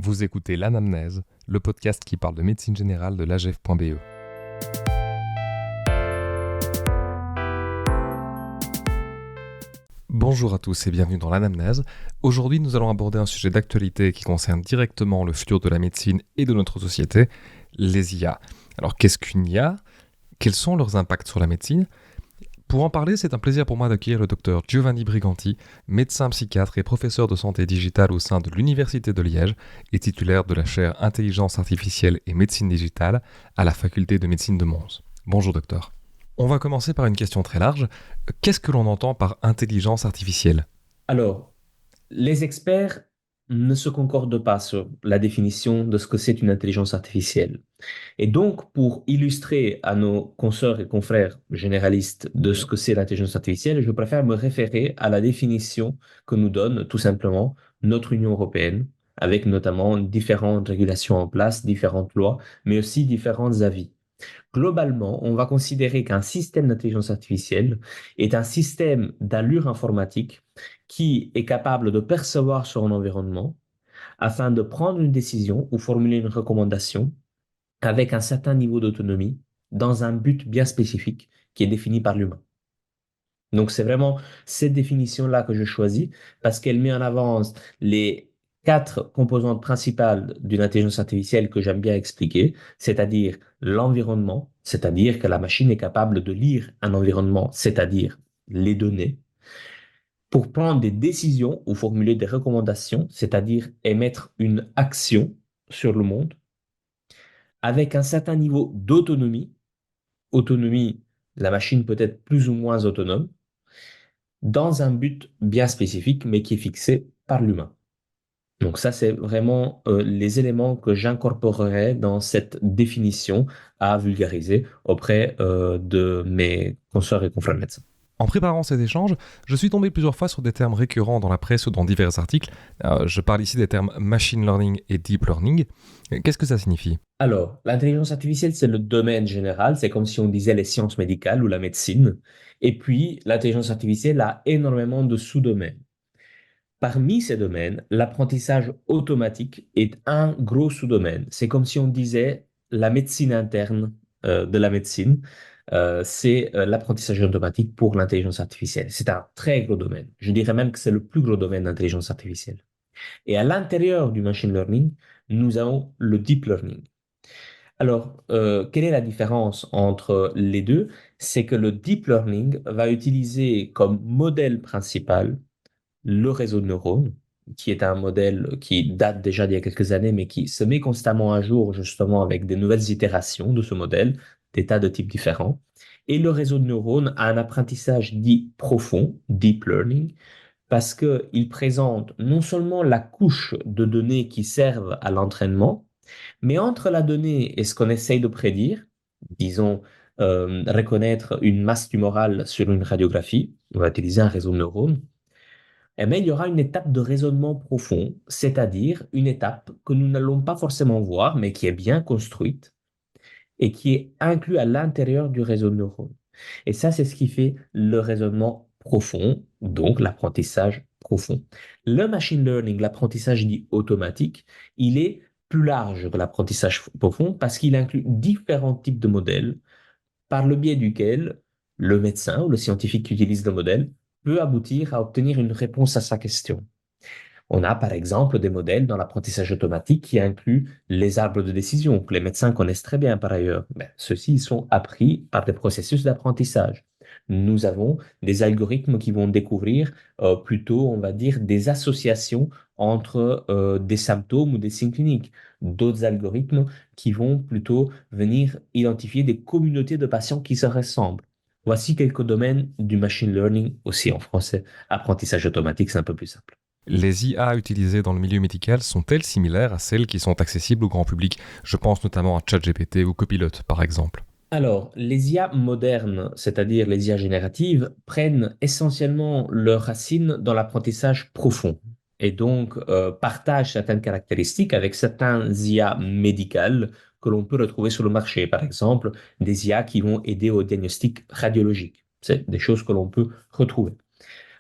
Vous écoutez l'Anamnèse, le podcast qui parle de médecine générale de l'AGEF.be. Bonjour à tous et bienvenue dans l'Anamnèse. Aujourd'hui, nous allons aborder un sujet d'actualité qui concerne directement le futur de la médecine et de notre société, les IA. Alors, qu'est-ce qu'une IA ? Quels sont leurs impacts sur la médecine ? Pour en parler, c'est un plaisir pour moi d'accueillir le docteur Giovanni Briganti, médecin psychiatre et professeur de santé digitale au sein de l'Université de Liège et titulaire de la chaire Intelligence artificielle et médecine digitale à la faculté de médecine de Mons. Bonjour docteur. On va commencer par une question très large. Qu'est-ce que l'on entend par intelligence artificielle ? Alors, les experts ne se concordent pas sur la définition de ce que c'est une intelligence artificielle. Et donc, pour illustrer à nos consoeurs et confrères généralistes de ce que c'est l'intelligence artificielle, je préfère me référer à la définition que nous donne tout simplement notre Union européenne, avec notamment différentes régulations en place, différentes lois, mais aussi différents avis. Globalement, on va considérer qu'un système d'intelligence artificielle est un système d'allure informatique qui est capable de percevoir son environnement afin de prendre une décision ou formuler une recommandation avec un certain niveau d'autonomie dans un but bien spécifique qui est défini par l'humain. Donc, c'est vraiment cette définition-là que je choisis parce qu'elle met en avant les quatre composantes principales d'une intelligence artificielle que j'aime bien expliquer, c'est-à-dire l'environnement, c'est-à-dire que la machine est capable de lire un environnement, c'est-à-dire les données, pour prendre des décisions ou formuler des recommandations, c'est-à-dire émettre une action sur le monde, avec un certain niveau d'autonomie. Autonomie, la machine peut être plus ou moins autonome, dans un but bien spécifique, mais qui est fixé par l'humain. Donc ça, c'est vraiment les éléments que j'incorporerai dans cette définition à vulgariser auprès de mes consoeurs et confrères médecins. En préparant ces échanges, je suis tombé plusieurs fois sur des termes récurrents dans la presse ou dans divers articles. Je parle ici des termes machine learning et deep learning. Qu'est-ce que ça signifie ? Alors, l'intelligence artificielle, c'est le domaine général, c'est comme si on disait les sciences médicales ou la médecine. Et puis, l'intelligence artificielle a énormément de sous-domaines. Parmi ces domaines, l'apprentissage automatique est un gros sous-domaine. C'est comme si on disait la médecine interne de la médecine. C'est l'apprentissage automatique pour l'intelligence artificielle. C'est un très gros domaine. Je dirais même que c'est le plus gros domaine d'intelligence artificielle. Et à l'intérieur du machine learning, nous avons le deep learning. Alors, quelle est la différence entre les deux? C'est que le deep learning va utiliser comme modèle principal le réseau de neurones, qui est un modèle qui date déjà d'il y a quelques années, mais qui se met constamment à jour justement avec des nouvelles itérations de ce modèle, des tas de types différents. Et le réseau de neurones a un apprentissage dit profond, deep learning, parce qu'il présente non seulement la couche de données qui servent à l'entraînement, mais entre la donnée et ce qu'on essaye de prédire, disons, reconnaître une masse tumorale sur une radiographie, on va utiliser un réseau de neurones, eh bien, il y aura une étape de raisonnement profond, c'est-à-dire une étape que nous n'allons pas forcément voir, mais qui est bien construite et qui est inclue à l'intérieur du réseau de neurones. Et ça, c'est ce qui fait le raisonnement profond, donc l'apprentissage profond. Le machine learning, l'apprentissage dit automatique, il est plus large que l'apprentissage profond parce qu'il inclut différents types de modèles par le biais duquel le médecin ou le scientifique qui utilise le modèle peut aboutir à obtenir une réponse à sa question. On a par exemple des modèles dans l'apprentissage automatique qui incluent les arbres de décision, que les médecins connaissent très bien par ailleurs. Ben, ceux-ci sont appris par des processus d'apprentissage. Nous avons des algorithmes qui vont découvrir plutôt, on va dire, des associations entre des symptômes ou des signes cliniques. D'autres algorithmes qui vont plutôt venir identifier des communautés de patients qui se ressemblent. Voici quelques domaines du machine learning, aussi en français. Apprentissage automatique, c'est un peu plus simple. Les IA utilisées dans le milieu médical sont-elles similaires à celles qui sont accessibles au grand public ? Je pense notamment à ChatGPT ou Copilot, par exemple. Alors, les IA modernes, c'est-à-dire les IA génératives, prennent essentiellement leurs racines dans l'apprentissage profond et donc partagent certaines caractéristiques avec certains IA médicales que l'on peut retrouver sur le marché. Par exemple, des IA qui vont aider au diagnostic radiologique. C'est des choses que l'on peut retrouver.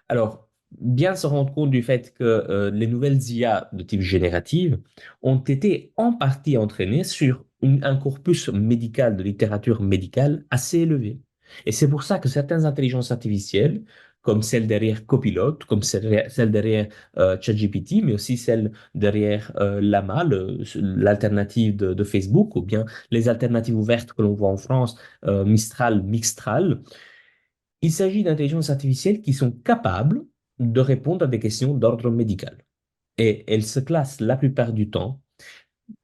Alors, bien se rendre compte du fait que les nouvelles IA de type générative ont été en partie entraînées sur un corpus médical, de littérature médicale assez élevé. Et c'est pour ça que certaines intelligences artificielles, comme celle derrière Copilot, comme celle derrière ChatGPT, mais aussi celle derrière Llama, l'alternative de Facebook, ou bien les alternatives ouvertes que l'on voit en France, Mistral, Mixtral, il s'agit d'intelligences artificielles qui sont capables de répondre à des questions d'ordre médical. Et elles se classent la plupart du temps,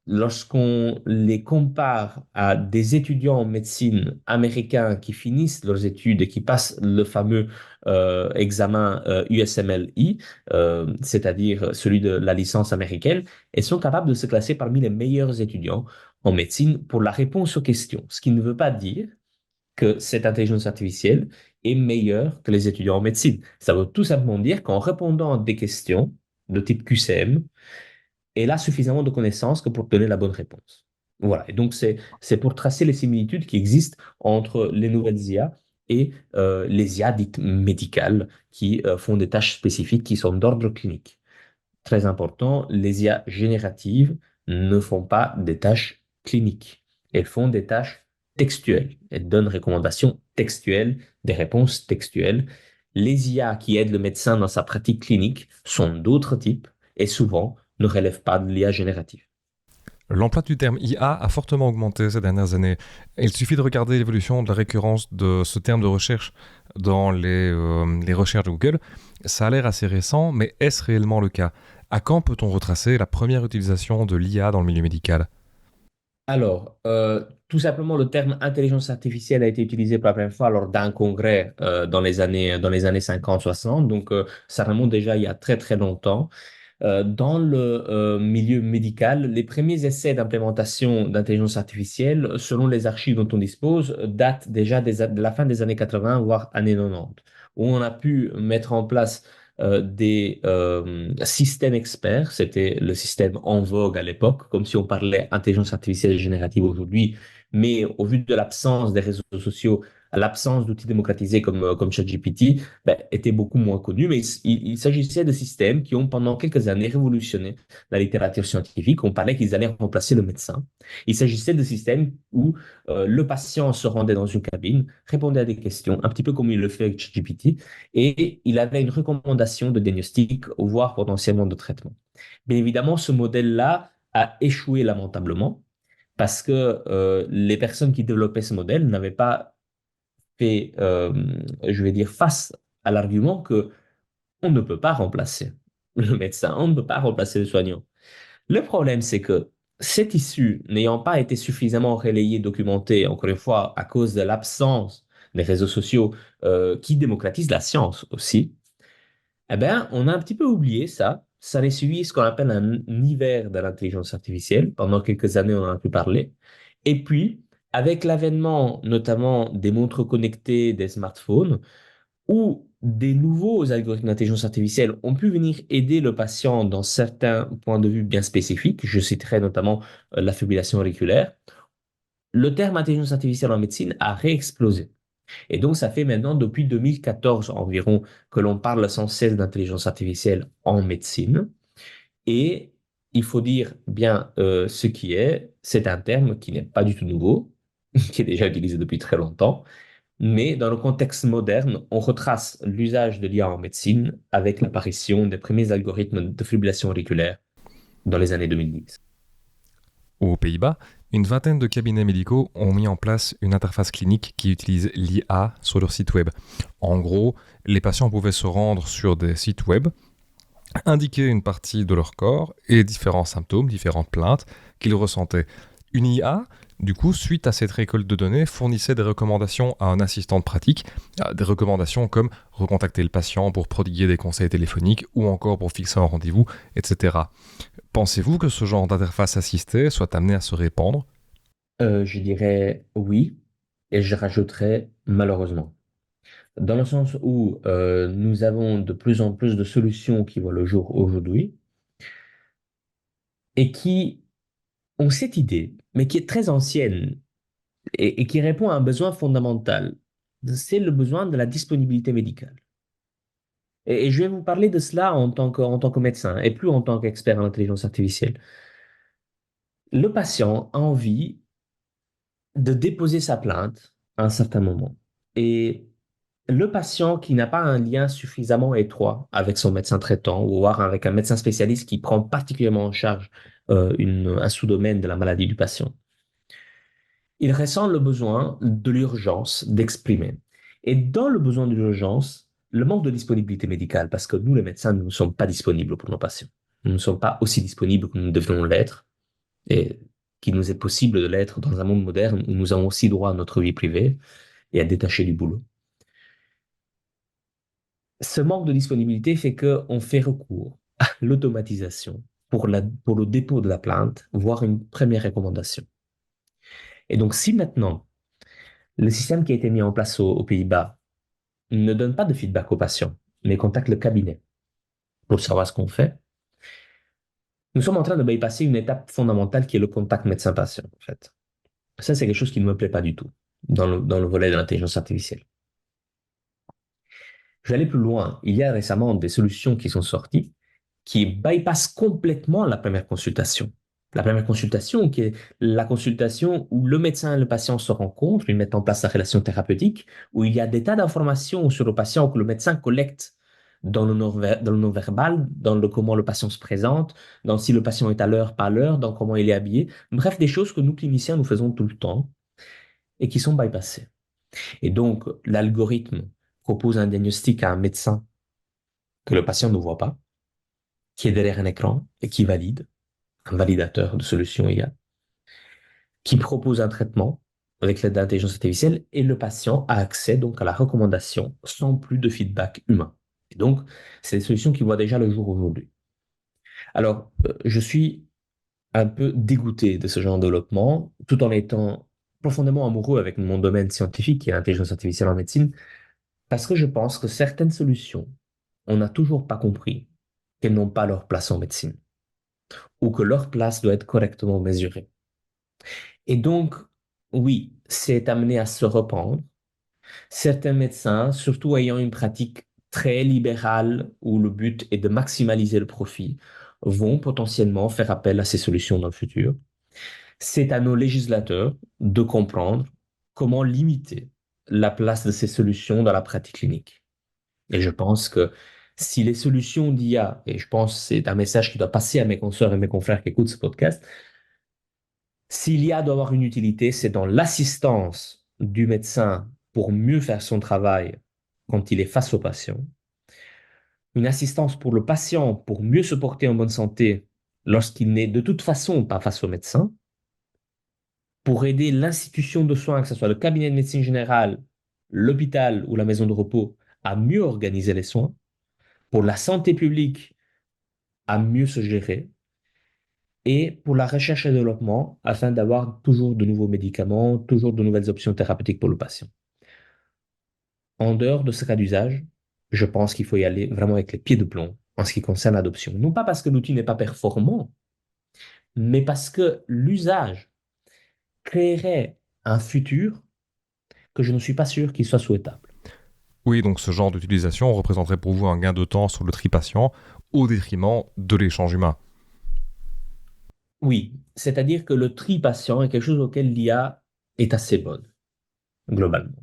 lorsqu'on les compare à des étudiants en médecine américains qui finissent leurs études et qui passent le fameux examen USMLE, c'est-à-dire celui de la licence américaine, elles sont capables de se classer parmi les meilleurs étudiants en médecine pour la réponse aux questions. Ce qui ne veut pas dire que cette intelligence artificielle est meilleure que les étudiants en médecine. Ça veut tout simplement dire qu'en répondant à des questions de type QCM, elle a suffisamment de connaissances que pour donner la bonne réponse. Voilà. Et donc, c'est pour tracer les similitudes qui existent entre les nouvelles IA et les IA dites médicales qui font des tâches spécifiques qui sont d'ordre clinique. Très important, les IA génératives ne font pas des tâches cliniques. Elles font des tâches textuelles. Elles donnent recommandations textuelles, des réponses textuelles. Les IA qui aident le médecin dans sa pratique clinique sont d'autres types et souvent ne relèvent pas de l'IA générative. L'emploi du terme IA a fortement augmenté ces dernières années. Il suffit de regarder l'évolution de la récurrence de ce terme de recherche dans les recherches de Google. Ça a l'air assez récent, mais est-ce réellement le cas? À quand peut-on retracer la première utilisation de l'IA dans le milieu médical? Alors, tout simplement, le terme intelligence artificielle a été utilisé pour la première fois lors d'un congrès dans les années 50-60. Donc, ça remonte déjà il y a très, très longtemps. Dans le milieu médical, les premiers essais d'implémentation d'intelligence artificielle, selon les archives dont on dispose, datent déjà de la fin des années 80, voire années 90, où on a pu mettre en place des systèmes experts. C'était le système en vogue à l'époque, comme si on parlait intelligence artificielle générative aujourd'hui, mais au vu de l'absence des réseaux sociaux, à l'absence d'outils démocratisés comme ChatGPT, ben, étaient beaucoup moins connus, mais il s'agissait de systèmes qui ont pendant quelques années révolutionné la littérature scientifique. On parlait qu'ils allaient remplacer le médecin. Il s'agissait de systèmes où le patient se rendait dans une cabine, répondait à des questions, un petit peu comme il le fait avec ChatGPT, et il avait une recommandation de diagnostic, voire potentiellement de traitement. Bien évidemment, ce modèle-là a échoué lamentablement parce que les personnes qui développaient ce modèle n'avaient pas fait, je vais dire, face à l'argument que on ne peut pas remplacer le médecin, on ne peut pas remplacer le soignant. Le problème, c'est que cette issue n'ayant pas été suffisamment relayée, documentée, encore une fois, à cause de l'absence des réseaux sociaux qui démocratisent la science aussi, eh ben, on a un petit peu oublié ça. Ça a suivi ce qu'on appelle un hiver de l'intelligence artificielle. Pendant quelques années, on en a pu parler. Et puis, avec l'avènement notamment des montres connectées, des smartphones, où des nouveaux algorithmes d'intelligence artificielle ont pu venir aider le patient dans certains points de vue bien spécifiques. Je citerai notamment la fibrillation auriculaire. Le terme intelligence artificielle en médecine a réexplosé. Et donc, ça fait maintenant depuis 2014 environ que l'on parle sans cesse d'intelligence artificielle en médecine. Et il faut dire bien ce qui est, c'est un terme qui n'est pas du tout nouveau, qui est déjà utilisé depuis très longtemps. Mais dans le contexte moderne, on retrace l'usage de l'IA en médecine avec l'apparition des premiers algorithmes de fibrillation auriculaire dans les années 2010. Aux Pays-Bas, une vingtaine de cabinets médicaux ont mis en place une interface clinique qui utilise l'IA sur leur site web. En gros, les patients pouvaient se rendre sur des sites web, indiquer une partie de leur corps et différents symptômes, différentes plaintes qu'ils ressentaient. Une IA, du coup, suite à cette récolte de données, fournissait des recommandations à un assistant de pratique, des recommandations comme recontacter le patient pour prodiguer des conseils téléphoniques ou encore pour fixer un rendez-vous, etc. Pensez-vous que ce genre d'interface assistée soit amené à se répandre? Je dirais oui, et je rajouterais malheureusement. Dans le sens où nous avons de plus en plus de solutions qui voient le jour aujourd'hui et qui ont cette idée, mais qui est très ancienne et qui répond à un besoin fondamental. C'est le besoin de la disponibilité médicale. Et je vais vous parler de cela en tant que médecin et plus en tant qu'expert en intelligence artificielle. Le patient a envie de déposer sa plainte à un certain moment. Et le patient qui n'a pas un lien suffisamment étroit avec son médecin traitant ou voire avec un médecin spécialiste qui prend particulièrement en charge un sous-domaine de la maladie du patient, il ressent le besoin de l'urgence d'exprimer. Et dans le besoin de l'urgence, le manque de disponibilité médicale, parce que nous, les médecins, nous ne sommes pas disponibles pour nos patients. Nous ne sommes pas aussi disponibles que nous devrions l'être et qu'il nous est possible de l'être dans un monde moderne où nous avons aussi droit à notre vie privée et à détacher du boulot. Ce manque de disponibilité fait qu'on fait recours à l'automatisation pour le dépôt de la plainte, voire une première recommandation. Et donc, si maintenant, le système qui a été mis en place aux Pays-Bas ne donne pas de feedback au patient, mais contacte le cabinet pour savoir ce qu'on fait, nous sommes en train de bypasser une étape fondamentale qui est le contact médecin-patient, en fait. Ça, c'est quelque chose qui ne me plaît pas du tout dans le volet de l'intelligence artificielle. Je vais aller plus loin. Il y a récemment des solutions qui sont sorties qui bypassent complètement la première consultation. La première consultation, qui est la consultation où le médecin et le patient se rencontrent, ils mettent en place la relation thérapeutique, où il y a des tas d'informations sur le patient que le médecin collecte dans le non-verbal, dans le comment le patient se présente, dans si le patient est à l'heure, pas à l'heure, dans comment il est habillé. Bref, des choses que nous, cliniciens, nous faisons tout le temps et qui sont bypassées. Et donc, l'algorithme propose un diagnostic à un médecin que le patient ne voit pas, qui est derrière un écran et qui valide, un validateur de solutions IA, qui propose un traitement avec l'aide d'intelligence artificielle et le patient a accès donc à la recommandation sans plus de feedback humain. Et donc, c'est des solutions qui voient déjà le jour aujourd'hui. Alors, je suis un peu dégoûté de ce genre de développement, tout en étant profondément amoureux avec mon domaine scientifique qui est l'intelligence artificielle en médecine, parce que je pense que certaines solutions, on n'a toujours pas compris qu'elles n'ont pas leur place en médecine ou que leur place doit être correctement mesurée. Et donc, oui, c'est amené à se reprendre. Certains médecins, surtout ayant une pratique très libérale où le but est de maximaliser le profit, vont potentiellement faire appel à ces solutions dans le futur. C'est à nos législateurs de comprendre comment limiter la place de ces solutions dans la pratique clinique. Et je pense que si les solutions d'IA, et je pense que c'est un message qui doit passer à mes consoeurs et mes confrères qui écoutent ce podcast, s'il y a doit avoir une utilité, c'est dans l'assistance du médecin pour mieux faire son travail quand il est face au patient, une assistance pour le patient pour mieux se porter en bonne santé lorsqu'il n'est de toute façon pas face au médecin, pour aider l'institution de soins, que ce soit le cabinet de médecine générale, l'hôpital ou la maison de repos, à mieux organiser les soins, pour la santé publique à mieux se gérer, et pour la recherche et développement afin d'avoir toujours de nouveaux médicaments, toujours de nouvelles options thérapeutiques pour le patient. En dehors de ce cas d'usage, je pense qu'il faut y aller vraiment avec les pieds de plomb en ce qui concerne l'adoption. Non pas parce que l'outil n'est pas performant, mais parce que l'usage créerait un futur que je ne suis pas sûr qu'il soit souhaitable. Oui, donc ce genre d'utilisation représenterait pour vous un gain de temps sur le tri patient au détriment de l'échange humain. Oui, c'est-à-dire que le tri patient est quelque chose auquel l'IA est assez bonne, globalement.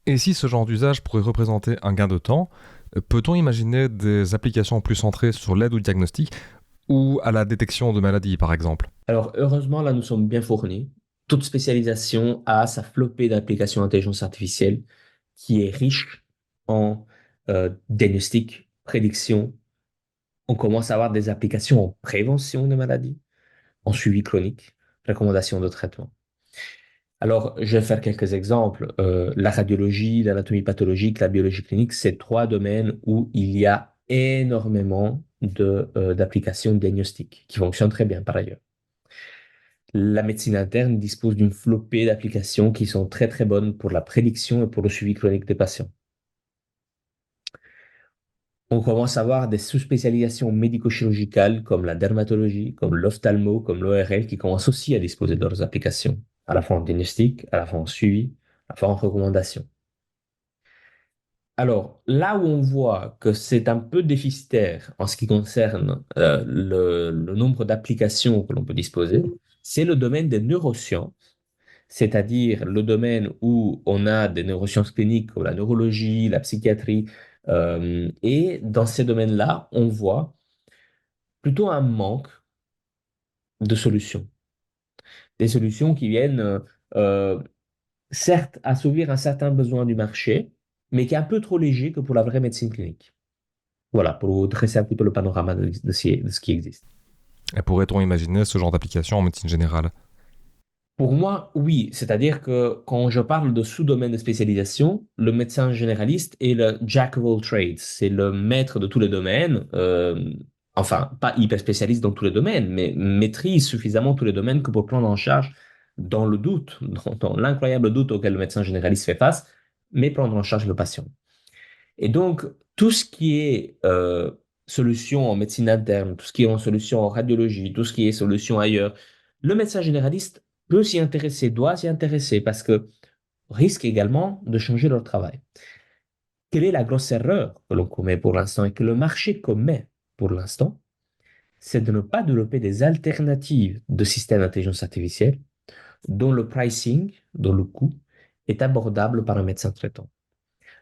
Et si ce genre d'usage pourrait représenter un gain de temps, peut-on imaginer des applications plus centrées sur l'aide au diagnostic ou à la détection de maladies, par exemple? Alors, heureusement, là, nous sommes bien fournis. Toute spécialisation a sa flopée d'applications d'intelligence artificielle qui est riche en diagnostic, prédiction. On commence à avoir des applications en prévention de maladies, en suivi chronique, recommandation de traitement. Alors, je vais faire quelques exemples. La radiologie, l'anatomie pathologique, la biologie clinique, c'est trois domaines où il y a énormément d'applications de diagnostic qui fonctionnent très bien par ailleurs. La médecine interne dispose d'une flopée d'applications qui sont très très bonnes pour la prédiction et pour le suivi chronique des patients. On commence à avoir des sous-spécialisations médico-chirurgicales comme la dermatologie, comme l'ophtalmo, comme l'ORL qui commencent aussi à disposer de leurs applications, à la fois en diagnostic, à la fois en suivi, à la fois en recommandation. Alors, là où on voit que c'est un peu déficitaire en ce qui concerne le nombre d'applications que l'on peut disposer, c'est le domaine des neurosciences, c'est-à-dire le domaine où on a des neurosciences cliniques comme la neurologie, la psychiatrie. Et dans ces domaines-là, on voit plutôt un manque de solutions. Des solutions qui viennent, euh, certes, assouvir un certain besoin du marché, mais qui est un peu trop léger que pour la vraie médecine clinique. Voilà, pour vous dresser un petit peu le panorama de ce qui existe. Et pourrait-on imaginer ce genre d'application en médecine générale? Pour moi, oui, c'est-à-dire que quand je parle de sous-domaine de spécialisation, le médecin généraliste est le jack of all trades, c'est le maître de tous les domaines, enfin, pas hyper spécialiste dans tous les domaines, mais maîtrise suffisamment tous les domaines que pour prendre en charge, dans le doute, dans l'incroyable doute auquel le médecin généraliste fait face, mais prendre en charge le patient. Et donc, tout ce qui est solution en médecine interne, tout ce qui est en solution en radiologie, tout ce qui est solution ailleurs, le médecin généraliste peut s'y intéresser, doit s'y intéresser, parce que risque également de changer leur travail. Quelle est la grosse erreur que l'on commet pour l'instant et que le marché commet pour l'instant? C'est de ne pas développer des alternatives de systèmes d'intelligence artificielle dont le pricing, dont le coût est abordable par un médecin traitant.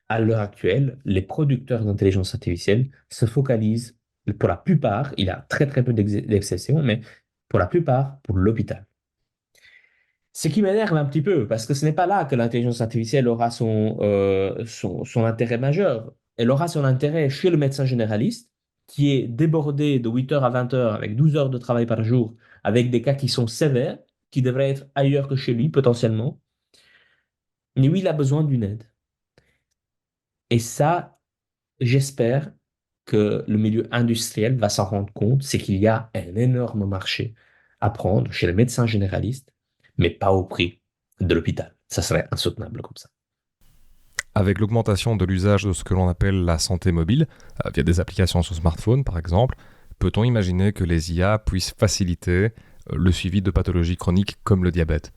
À l'heure actuelle, les producteurs d'intelligence artificielle se focalisent, pour la plupart, il y a très très peu d'exceptions, mais pour la plupart, pour l'hôpital. Ce qui m'énerve un petit peu, parce que ce n'est pas là que l'intelligence artificielle aura son intérêt majeur. Elle aura son intérêt chez le médecin généraliste, qui est débordé de 8 heures à 20 heures, avec 12 heures de travail par jour, avec des cas qui sont sévères, qui devraient être ailleurs que chez lui, potentiellement. Mais oui, il a besoin d'une aide. Et ça, j'espère que le milieu industriel va s'en rendre compte, c'est qu'il y a un énorme marché à prendre chez les médecins généralistes, mais pas au prix de l'hôpital. Ça serait insoutenable comme ça. Avec l'augmentation de l'usage de ce que l'on appelle la santé mobile, via des applications sur smartphone par exemple, peut-on imaginer que les IA puissent faciliter le suivi de pathologies chroniques comme le diabète?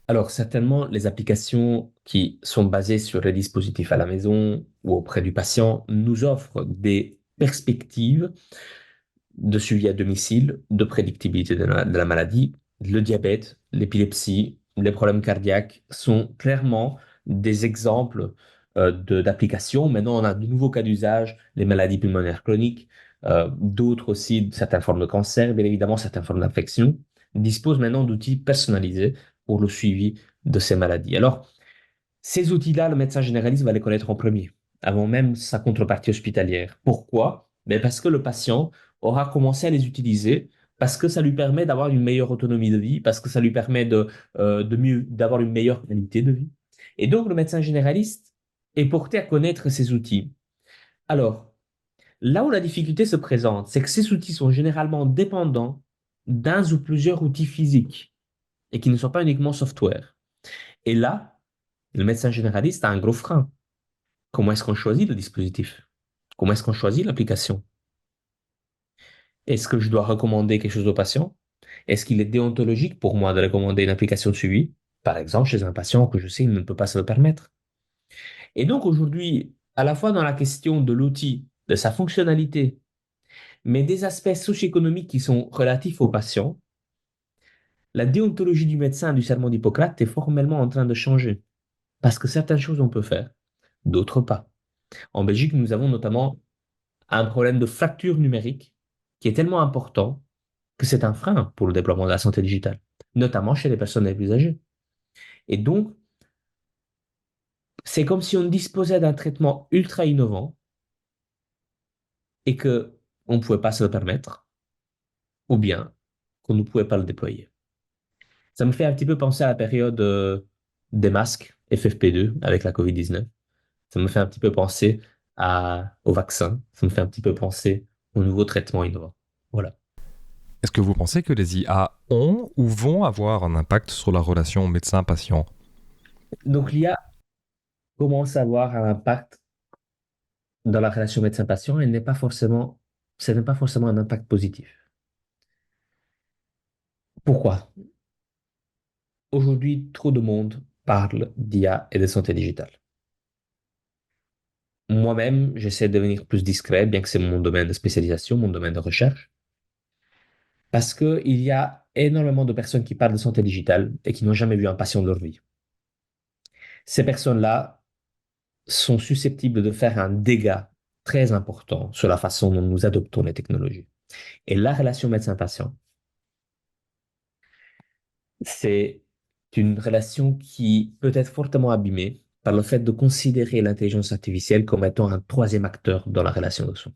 Alors, certainement, les applications qui sont basées sur les dispositifs à la maison ou auprès du patient nous offrent des perspectives de suivi à domicile, de prédictibilité de la maladie. Le diabète, l'épilepsie, les problèmes cardiaques sont clairement des exemples d'applications. Maintenant, on a de nouveaux cas d'usage, les maladies pulmonaires chroniques, d'autres aussi, certaines formes de cancer, bien évidemment, certaines formes d'infection, disposent maintenant d'outils personnalisés pour le suivi de ces maladies. Alors, ces outils-là, le médecin généraliste va les connaître en premier, avant même sa contrepartie hospitalière. Pourquoi? Ben parce que le patient aura commencé à les utiliser, parce que ça lui permet d'avoir une meilleure autonomie de vie, parce que ça lui permet de mieux, d'avoir une meilleure qualité de vie. Et donc, le médecin généraliste est porté à connaître ces outils. Alors, là où la difficulté se présente, c'est que ces outils sont généralement dépendants d'un ou plusieurs outils physiques et qui ne sont pas uniquement software. Et là, le médecin généraliste a un gros frein. Comment est-ce qu'on choisit le dispositif? Comment est-ce qu'on choisit l'application? Est-ce que je dois recommander quelque chose au patient? Est-ce qu'il est déontologique pour moi de recommander une application de suivi? Par exemple, chez un patient que je sais il ne peut pas se le permettre. Et donc aujourd'hui, à la fois dans la question de l'outil, de sa fonctionnalité, mais des aspects socio-économiques qui sont relatifs au patient, la déontologie du médecin du serment d'Hippocrate est formellement en train de changer. Parce que certaines choses on peut faire, d'autres pas. En Belgique, nous avons notamment un problème de fracture numérique qui est tellement important que c'est un frein pour le déploiement de la santé digitale, notamment chez les personnes les plus âgées. Et donc, c'est comme si on disposait d'un traitement ultra innovant et que on ne pouvait pas se le permettre, ou bien qu'on ne pouvait pas le déployer. Ça me fait un petit peu penser à la période des masques FFP2 avec la Covid-19. Ça me fait un petit peu penser au vaccin. Ça me fait un petit peu penser aux nouveaux traitements innovants. Voilà. Est-ce que vous pensez que les IA ont ou vont avoir un impact sur la relation médecin-patient? Donc l'IA commence à avoir un impact dans la relation médecin-patient, ce n'est pas forcément un impact positif. Pourquoi? Aujourd'hui, trop de monde parle d'IA et de santé digitale. Moi-même, j'essaie de devenir plus discret, bien que c'est mon domaine de spécialisation, mon domaine de recherche, parce qu'il y a énormément de personnes qui parlent de santé digitale et qui n'ont jamais vu un patient de leur vie. Ces personnes-là sont susceptibles de faire un dégât très important sur la façon dont nous adoptons les technologies. Et la relation médecin-patient, c'est une relation qui peut être fortement abîmée par le fait de considérer l'intelligence artificielle comme étant un troisième acteur dans la relation de soins.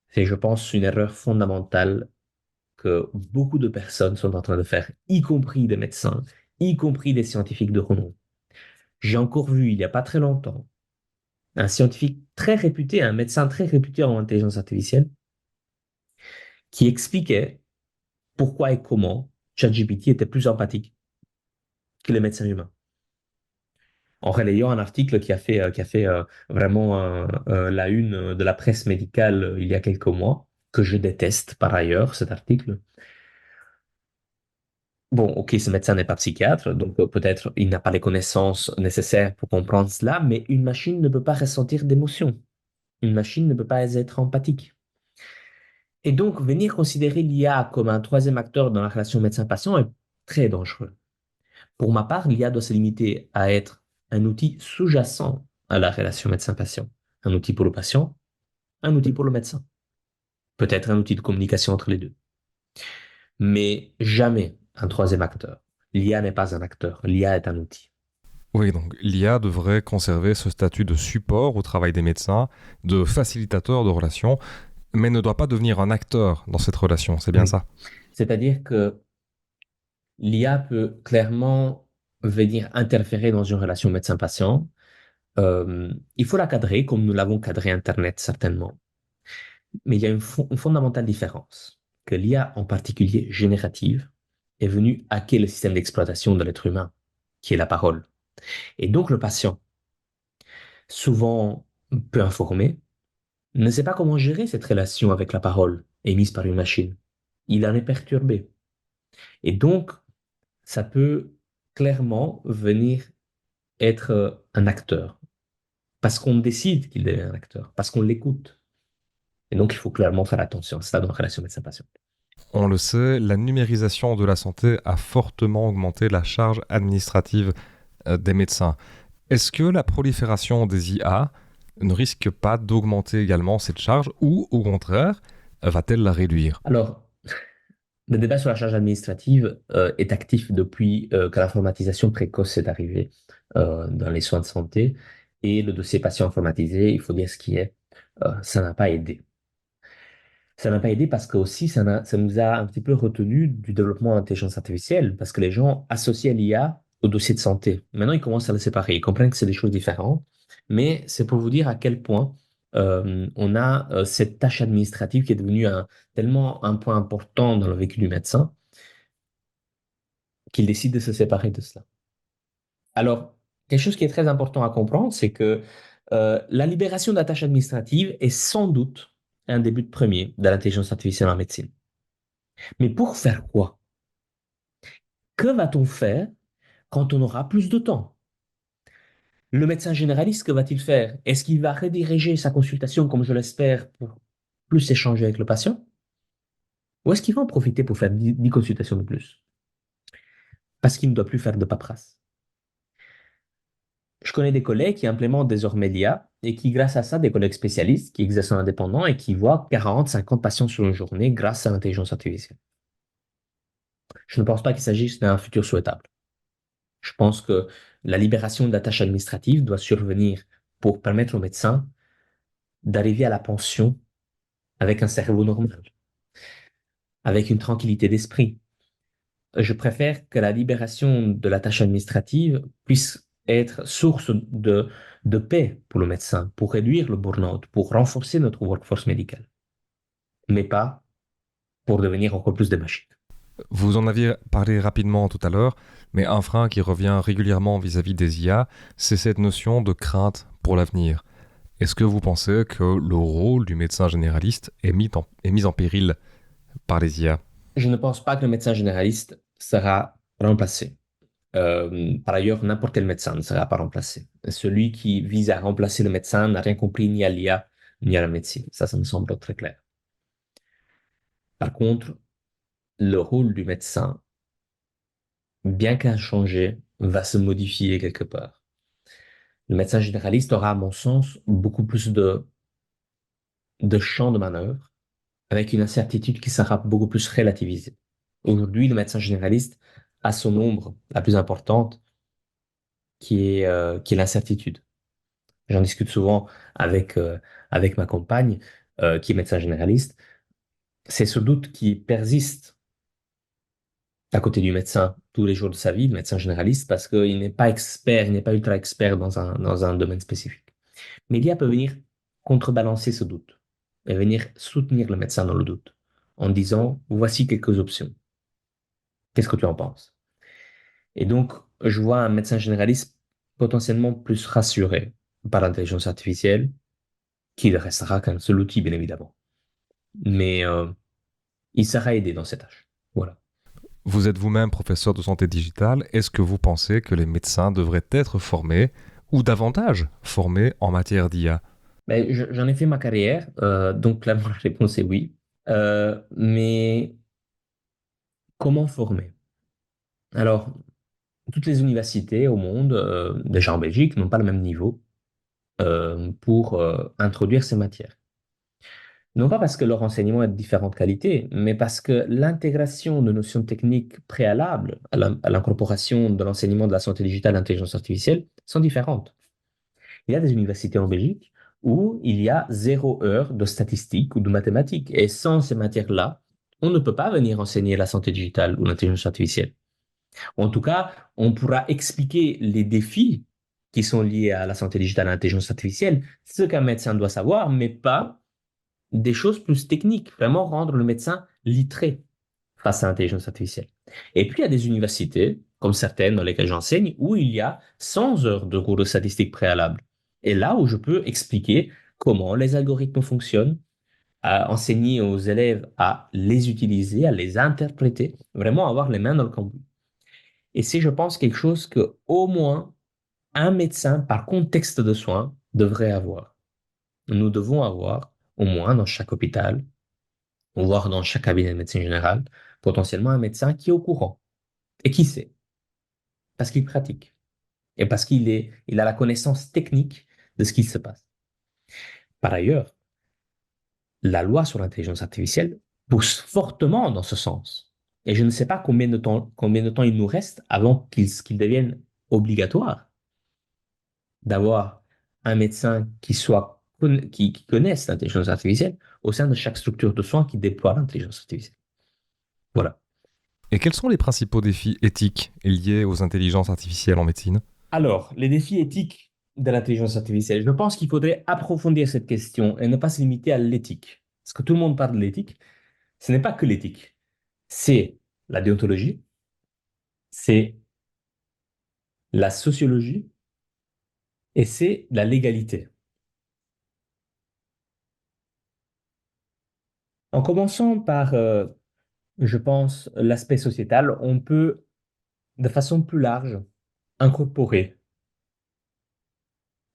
C'est, je pense, une erreur fondamentale que beaucoup de personnes sont en train de faire, y compris des médecins, y compris des scientifiques de renom. J'ai encore vu, il n'y a pas très longtemps, un scientifique très réputé, un médecin très réputé en intelligence artificielle, qui expliquait pourquoi et comment ChatGPT était plus empathique que les médecins humains, en relayant un article qui a fait vraiment la une de la presse médicale il y a quelques mois, que je déteste par ailleurs, cet article. Bon, ok, ce médecin n'est pas psychiatre, donc peut-être il n'a pas les connaissances nécessaires pour comprendre cela, mais une machine ne peut pas ressentir d'émotions. Une machine ne peut pas être empathique. Et donc, venir considérer l'IA comme un troisième acteur dans la relation médecin-patient est très dangereux. Pour ma part, l'IA doit se limiter à être un outil sous-jacent à la relation médecin-patient. Un outil pour le patient, un outil pour le médecin. Peut-être un outil de communication entre les deux. Mais jamais un troisième acteur. L'IA n'est pas un acteur, l'IA est un outil. Oui, donc l'IA devrait conserver ce statut de support au travail des médecins, de facilitateur de relations, mais ne doit pas devenir un acteur dans cette relation, c'est bien Oui. ça? C'est-à-dire que l'IA peut clairement venir interférer dans une relation médecin-patient. Il faut la cadrer comme nous l'avons cadré Internet certainement. Mais il y a une fondamentale différence, que l'IA en particulier générative est venue hacker le système d'exploitation de l'être humain, qui est la parole. Et donc le patient, souvent peu informé, ne sait pas comment gérer cette relation avec la parole émise par une machine. Il en est perturbé. Et donc, ça peut clairement venir être un acteur, parce qu'on décide qu'il devient un acteur, parce qu'on l'écoute. Et donc, il faut clairement faire attention à ça dans la relation médecin-patient. On le sait, la numérisation de la santé a fortement augmenté la charge administrative des médecins. Est-ce que la prolifération des IA ne risque pas d'augmenter également cette charge ou, au contraire, va-t-elle la réduire? Alors, le débat sur la charge administrative est actif depuis que l'informatisation précoce est arrivée dans les soins de santé. Et le dossier patient informatisé, il faut dire ce qui est, ça n'a pas aidé. Ça n'a pas aidé parce que aussi ça nous a un petit peu retenu du développement de l'intelligence artificielle, parce que les gens associaient l'IA au dossier de santé. Maintenant, ils commencent à le séparer. Ils comprennent que c'est des choses différentes, mais c'est pour vous dire à quel point on a cette tâche administrative qui est devenue tellement un point important dans le vécu du médecin qu'il décide de se séparer de cela. Alors, quelque chose qui est très important à comprendre, c'est que la libération de la tâche administrative est sans doute un des buts premiers de l'intelligence artificielle en médecine. Mais pour faire quoi? Que va-t-on faire quand on aura plus de temps? Le médecin généraliste, que va-t-il faire? Est-ce qu'il va rediriger sa consultation, comme je l'espère, pour plus échanger avec le patient? Ou est-ce qu'il va en profiter pour faire 10 consultations de plus? Parce qu'il ne doit plus faire de paperasse. Je connais des collègues qui implémentent désormais l'IA et qui, grâce à ça, des collègues spécialistes qui exercent en indépendant et qui voient 40, 50 patients sur une journée grâce à l'intelligence artificielle. Je ne pense pas qu'il s'agisse d'un futur souhaitable. Je pense que la libération de la tâche administrative doit survenir pour permettre aux médecins d'arriver à la pension avec un cerveau normal, avec une tranquillité d'esprit. Je préfère que la libération de la tâche administrative puisse être source de paix pour le médecin, pour réduire le burn-out, pour renforcer notre workforce médicale, mais pas pour devenir encore plus des machines. Vous en aviez parlé rapidement tout à l'heure, mais un frein qui revient régulièrement vis-à-vis des IA, c'est cette notion de crainte pour l'avenir. Est-ce que vous pensez que le rôle du médecin généraliste est mis en péril par les IA? Je ne pense pas que le médecin généraliste sera remplacé. Par ailleurs, n'importe quel médecin ne sera pas remplacé. Celui qui vise à remplacer le médecin n'a rien compris ni à l'IA ni à la médecine. Ça me semble très clair. Par contre, le rôle du médecin, bien qu'inchangé, va se modifier quelque part. Le médecin généraliste aura, à mon sens, beaucoup plus de champ de manœuvre, avec une incertitude qui sera beaucoup plus relativisée. Aujourd'hui, le médecin généraliste a son ombre la plus importante, qui est l'incertitude. J'en discute souvent avec ma compagne, qui est médecin généraliste. C'est ce doute qui persiste à côté du médecin tous les jours de sa vie, le médecin généraliste, parce qu'il n'est pas expert, il n'est pas ultra expert dans un domaine spécifique. Mais l'IA peut venir contrebalancer ce doute et venir soutenir le médecin dans le doute en disant, voici quelques options. Qu'est-ce que tu en penses? Et donc, je vois un médecin généraliste potentiellement plus rassuré par l'intelligence artificielle, qui ne restera qu'un seul outil, bien évidemment. Mais il sera aidé dans ses tâches. Voilà. Vous êtes vous-même professeur de santé digitale. Est-ce que vous pensez que les médecins devraient être formés ou davantage formés en matière d'IA? Ben, j'en ai fait ma carrière, donc clairement la réponse est oui. Mais comment former? Alors, toutes les universités au monde, déjà en Belgique, n'ont pas le même niveau pour introduire ces matières. Non pas parce que leur enseignement est de différentes qualités, mais parce que l'intégration de notions techniques préalables à l'incorporation de l'enseignement de la santé digitale et l'intelligence artificielle sont différentes. Il y a des universités en Belgique où il y a 0 heure de statistique ou de mathématiques. Et sans ces matières-là, on ne peut pas venir enseigner la santé digitale ou l'intelligence artificielle. En tout cas, on pourra expliquer les défis qui sont liés à la santé digitale et à l'intelligence artificielle, ce qu'un médecin doit savoir, mais pas des choses plus techniques, vraiment rendre le médecin littré face à l'intelligence artificielle. Et puis, il y a des universités, comme certaines dans lesquelles j'enseigne, où il y a 100 heures de cours de statistiques préalables. Et là où je peux expliquer comment les algorithmes fonctionnent, à enseigner aux élèves à les utiliser, à les interpréter, vraiment avoir les mains dans le cambouis. Et c'est, je pense, quelque chose que au moins un médecin, par contexte de soins, devrait avoir. Nous devons avoir, au moins dans chaque hôpital, voire dans chaque cabinet de médecine générale, potentiellement un médecin qui est au courant et qui sait, parce qu'il pratique et parce il a la connaissance technique de ce qu'il se passe. Par ailleurs, la loi sur l'intelligence artificielle pousse fortement dans ce sens. Et je ne sais pas combien de temps il nous reste avant qu'il devienne obligatoire d'avoir un médecin qui connaisse l'intelligence artificielle au sein de chaque structure de soins qui déploie l'intelligence artificielle. Voilà. Et quels sont les principaux défis éthiques liés aux intelligences artificielles en médecine? Alors, les défis éthiques de l'intelligence artificielle. Je pense qu'il faudrait approfondir cette question et ne pas se limiter à l'éthique. Parce que tout le monde parle de l'éthique. Ce n'est pas que l'éthique. C'est la déontologie, c'est la sociologie et c'est la légalité. En commençant par, je pense, l'aspect sociétal, on peut, de façon plus large, incorporer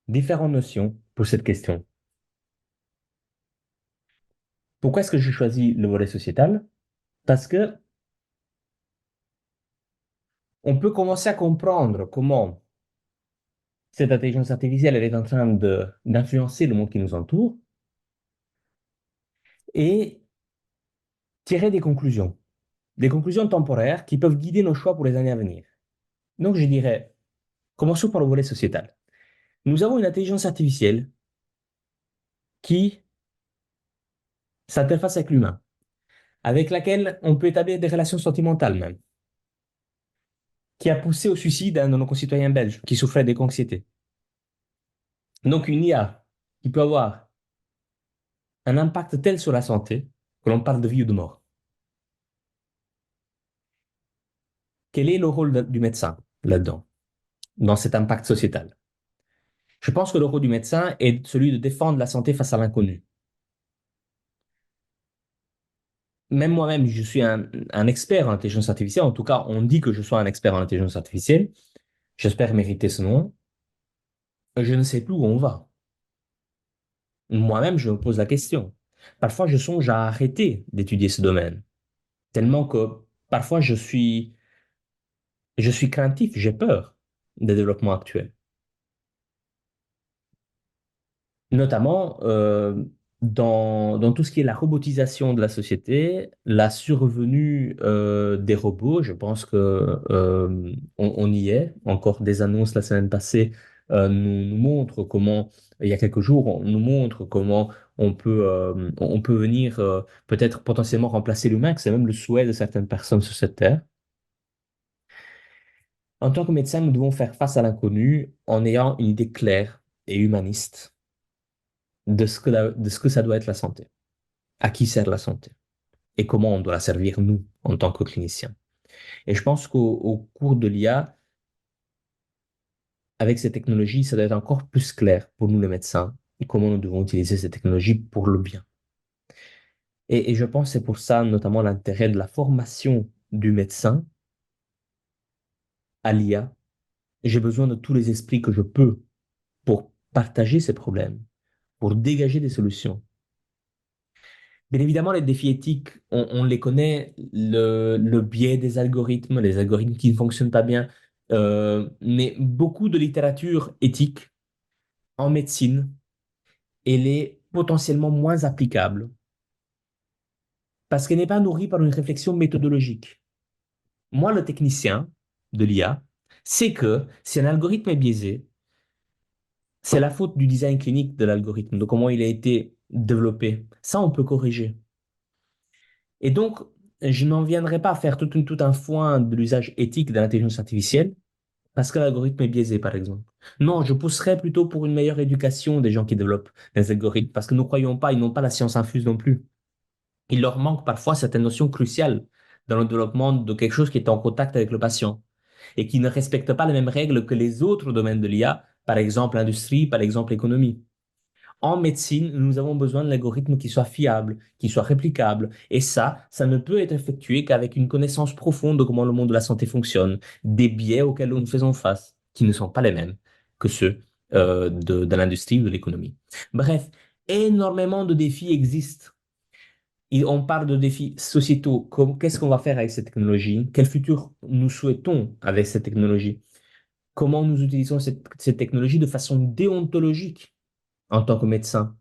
différentes notions pour cette question. Pourquoi est-ce que j'ai choisi le volet sociétal? Parce que on peut commencer à comprendre comment cette intelligence artificielle, elle est en train d'influencer le monde qui nous entoure et tirer des conclusions temporaires qui peuvent guider nos choix pour les années à venir. Donc, je dirais, commençons par le volet sociétal. Nous avons une intelligence artificielle qui s'interface avec l'humain, avec laquelle on peut établir des relations sentimentales même, qui a poussé au suicide un de nos concitoyens belges qui souffrait d'éco-anxiété. Donc, une IA qui peut avoir un impact tel sur la santé que l'on parle de vie ou de mort. Quel est le rôle du médecin là-dedans, dans cet impact sociétal? Je pense que le rôle du médecin est celui de défendre la santé face à l'inconnu. même moi-même, je suis un expert en intelligence artificielle. En tout cas, on dit que je sois un expert en intelligence artificielle. J'espère mériter ce nom. Je ne sais plus où on va. Moi-même, je me pose la question. Parfois, je songe à arrêter d'étudier ce domaine, tellement que parfois je suis craintif, j'ai peur des développements actuels. Notamment dans tout ce qui est la robotisation de la société, la survenue des robots. Je pense que on y est. Encore des annonces la semaine passée nous montrent comment, il y a quelques jours, on nous montre comment on peut venir peut-être potentiellement remplacer l'humain, que c'est même le souhait de certaines personnes sur cette terre. En tant que médecin, nous devons faire face à l'inconnu en ayant une idée claire et humaniste de ce que ça doit être la santé. À qui sert la santé et comment on doit la servir, nous, en tant que cliniciens. Et je pense qu'au cours de l'IA, avec ces technologies, ça doit être encore plus clair pour nous, les médecins, comment nous devons utiliser ces technologies pour le bien. Et je pense que c'est pour ça, notamment, l'intérêt de la formation du médecin à l'IA. J'ai besoin de tous les esprits que je peux pour partager ces problèmes, pour dégager des solutions. Bien évidemment, les défis éthiques, on les connaît, le biais des algorithmes, les algorithmes qui ne fonctionnent pas bien, mais beaucoup de littérature éthique en médecine, elle est potentiellement moins applicable parce qu'elle n'est pas nourrie par une réflexion méthodologique. Moi, le technicien de l'IA, c'est que si un algorithme est biaisé, c'est la faute du design clinique de l'algorithme, de comment il a été développé. Ça, on peut corriger. Et donc, je n'en viendrai pas à faire tout un foin de l'usage éthique de l'intelligence artificielle parce que l'algorithme est biaisé, par exemple. Non, je pousserais plutôt pour une meilleure éducation des gens qui développent les algorithmes parce que nous ne croyons pas, ils n'ont pas la science infuse non plus. Il leur manque parfois certaines notions cruciales dans le développement de quelque chose qui est en contact avec le patient et qui ne respecte pas les mêmes règles que les autres domaines de l'IA, par exemple l'industrie, par exemple l'économie. En médecine, nous avons besoin de l'algorithme qui soit fiable, qui soit réplicable. Et ça ne peut être effectué qu'avec une connaissance profonde de comment le monde de la santé fonctionne, des biais auxquels nous faisons face, qui ne sont pas les mêmes que ceux de l'industrie ou de l'économie. Bref, énormément de défis existent. Et on parle de défis sociétaux. Qu'est-ce qu'on va faire avec ces technologies? Quel futur nous souhaitons avec ces technologies? Comment nous utilisons ces technologies de façon déontologique en tant que médecin,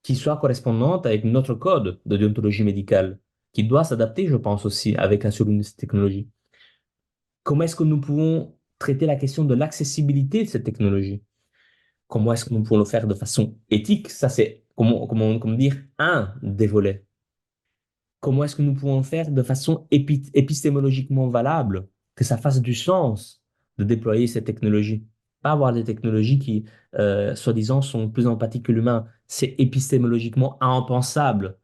qui soit correspondante avec notre code de déontologie médicale, qui doit s'adapter, je pense aussi, avec la survenue de ces technologies. Comment est-ce que nous pouvons traiter la question de l'accessibilité de cette technologie? Comment est-ce que nous pouvons le faire de façon éthique? Ça, c'est, comment dire, un des volets. Comment est-ce que nous pouvons faire de façon épistémologiquement valable, que ça fasse du sens de déployer ces technologies? Pas avoir des technologies qui, soi-disant, sont plus empathiques que l'humain. C'est épistémologiquement impensable.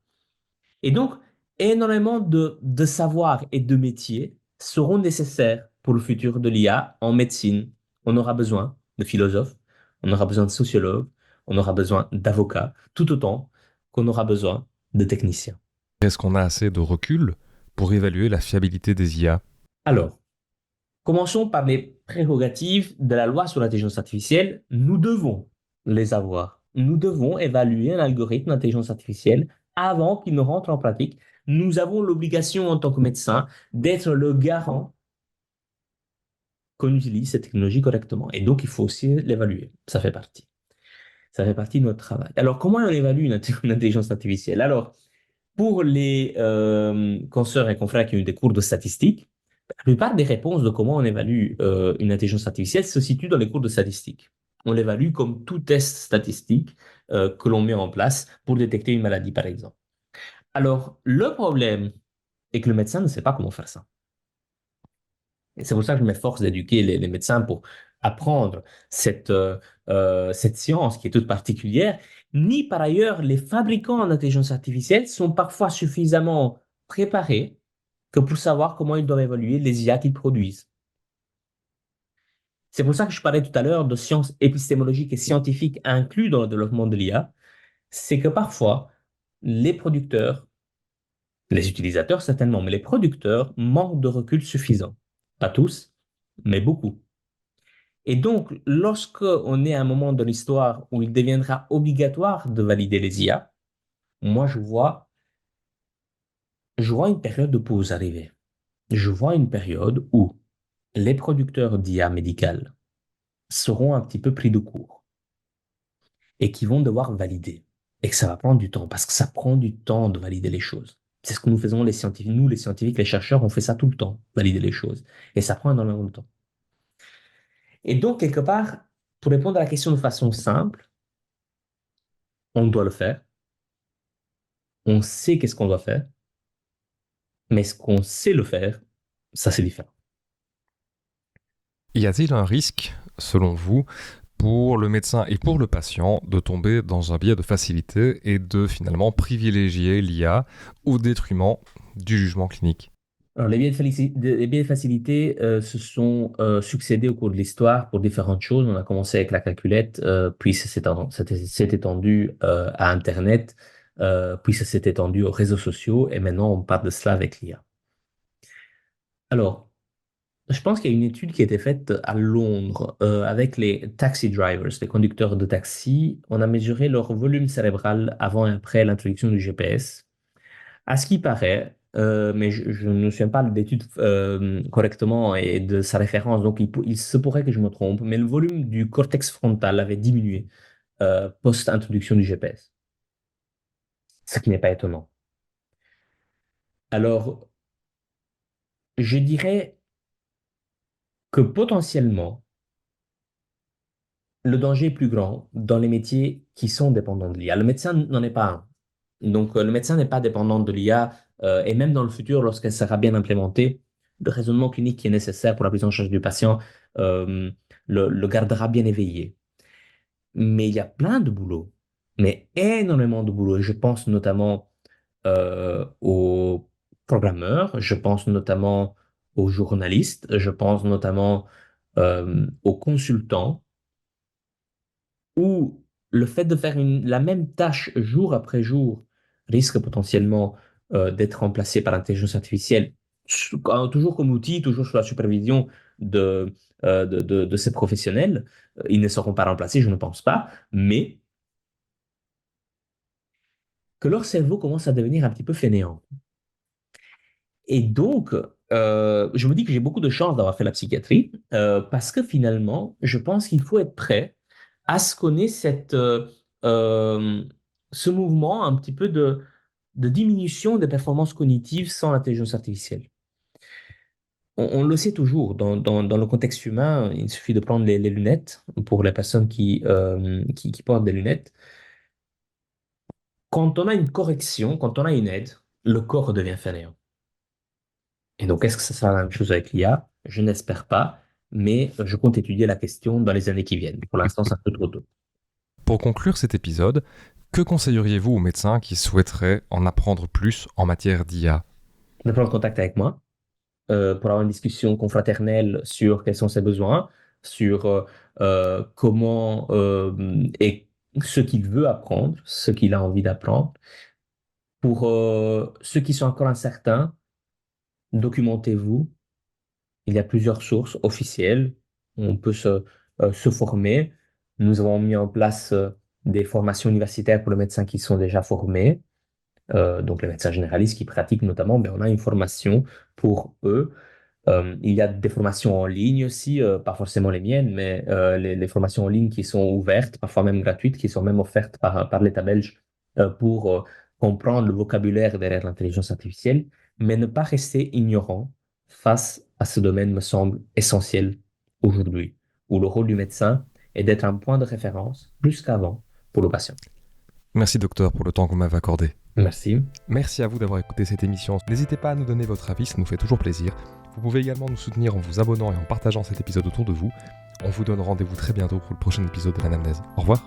Et donc, énormément de savoirs et de métiers seront nécessaires pour le futur de l'IA en médecine. On aura besoin de philosophes, on aura besoin de sociologues, on aura besoin d'avocats, tout autant qu'on aura besoin de techniciens. Est-ce qu'on a assez de recul pour évaluer la fiabilité des IA? Alors, commençons par les prérogatives de la loi sur l'intelligence artificielle. Nous devons les avoir. Nous devons évaluer un algorithme d'intelligence artificielle avant qu'il ne rentre en pratique. Nous avons l'obligation en tant que médecin d'être le garant qu'on utilise cette technologie correctement. Et donc, il faut aussi l'évaluer. Ça fait partie. Ça fait partie de notre travail. Alors, comment on évalue une intelligence artificielle? Alors, pour les consoeurs et confrères qui ont eu des cours de statistique, la plupart des réponses de comment on évalue une intelligence artificielle se situent dans les cours de statistique. On l'évalue comme tout test statistique que l'on met en place pour détecter une maladie, par exemple. Alors, le problème est que le médecin ne sait pas comment faire ça. Et c'est pour ça que je m'efforce d'éduquer les médecins pour apprendre cette science qui est toute particulière. Ni par ailleurs, les fabricants en intelligence artificielle sont parfois suffisamment préparés que pour savoir comment ils doivent évaluer les IA qu'ils produisent. C'est pour ça que je parlais tout à l'heure de sciences épistémologiques et scientifiques inclus dans le développement de l'IA. C'est que parfois, les producteurs Les utilisateurs, certainement, mais les producteurs manquent de recul suffisant. Pas tous, mais beaucoup. Et donc, lorsque on est à un moment de l'histoire où il deviendra obligatoire de valider les IA, moi, je vois une période de pause arriver. Je vois une période où les producteurs d'IA médicales seront un petit peu pris de court et qui vont devoir valider. Et que ça va prendre du temps, parce que ça prend du temps de valider les choses. C'est ce que nous faisons les scientifiques. Nous, les scientifiques, les chercheurs, on fait ça tout le temps, valider les choses. Et ça prend énormément de temps. Et donc, quelque part, pour répondre à la question de façon simple, on doit le faire. On sait qu'est-ce qu'on doit faire. Mais est-ce qu'on sait le faire? Ça, c'est différent. Y a-t-il un risque, selon vous, pour le médecin et pour le patient de tomber dans un biais de facilité et de finalement privilégier l'IA au détriment du jugement clinique? Alors, les biais de facilité se sont succédés au cours de l'histoire pour différentes choses. On a commencé avec la calculette, puis s'est étendu à Internet, puis ça s'est étendu aux réseaux sociaux, et maintenant on parle de cela avec l'IA. Alors, je pense qu'il y a une étude qui a été faite à Londres avec les taxi drivers, les conducteurs de taxi. On a mesuré leur volume cérébral avant et après l'introduction du GPS. À ce qui paraît, mais je ne me souviens pas de l'étude correctement et de sa référence, donc il se pourrait que je me trompe, mais le volume du cortex frontal avait diminué post-introduction du GPS, ce qui n'est pas étonnant. Alors, je dirais que potentiellement, le danger est plus grand dans les métiers qui sont dépendants de l'IA. Le médecin n'en est pas un. Donc, le médecin n'est pas dépendant de l'IA et même dans le futur, lorsqu'elle sera bien implémentée, le raisonnement clinique qui est nécessaire pour la prise en charge du patient euh, le gardera bien éveillé. Mais il y a plein de boulot, mais énormément de boulot. Et je pense notamment aux programmeurs, je pense notamment aux journalistes, je pense notamment aux consultants où le fait de faire la même tâche jour après jour risque potentiellement d'être remplacé par l'intelligence artificielle, toujours comme outil, toujours sous la supervision de ces professionnels. Ils ne seront pas remplacés, je ne pense pas, mais que leur cerveau commence à devenir un petit peu fainéant. Et donc, je me dis que j'ai beaucoup de chance d'avoir fait la psychiatrie, parce que finalement, je pense qu'il faut être prêt à ce qu'on ait euh, ce mouvement un petit peu de diminution des performances cognitives sans l'intelligence artificielle. On le sait toujours, dans le contexte humain, il suffit de prendre les lunettes pour les personnes qui portent des lunettes. Quand on a une correction, quand on a une aide, le corps devient fainéant. Et donc, est-ce que ça sera la même chose avec l'IA? Je n'espère pas, mais je compte étudier la question dans les années qui viennent. Pour l'instant, c'est un peu trop tôt. Pour conclure cet épisode, que conseilleriez-vous aux médecins qui souhaiteraient en apprendre plus en matière d'IA? De prendre contact avec moi pour avoir une discussion confraternelle sur quels sont ses besoins, sur comment et ce qu'il veut apprendre, ce qu'il a envie d'apprendre. Pour ceux qui sont encore incertains, documentez-vous. Il y a plusieurs sources officielles. On peut se former. Nous avons mis en place des formations universitaires pour les médecins qui sont déjà formés. Donc les médecins généralistes qui pratiquent notamment, ben, on a une formation pour eux. Il y a des formations en ligne aussi, pas forcément les miennes, mais les formations en ligne qui sont ouvertes, parfois même gratuites, qui sont même offertes par l'État belge pour comprendre le vocabulaire derrière l'intelligence artificielle, mais ne pas rester ignorant face à ce domaine me semble essentiel aujourd'hui, où le rôle du médecin est d'être un point de référence plus qu'avant pour le patient. Merci docteur pour le temps que vous m'avez accordé. Merci. Merci à vous d'avoir écouté cette émission. N'hésitez pas à nous donner votre avis, ça nous fait toujours plaisir. Vous pouvez également nous soutenir en vous abonnant et en partageant cet épisode autour de vous. On vous donne rendez-vous très bientôt pour le prochain épisode de l'Anamnèse. Au revoir.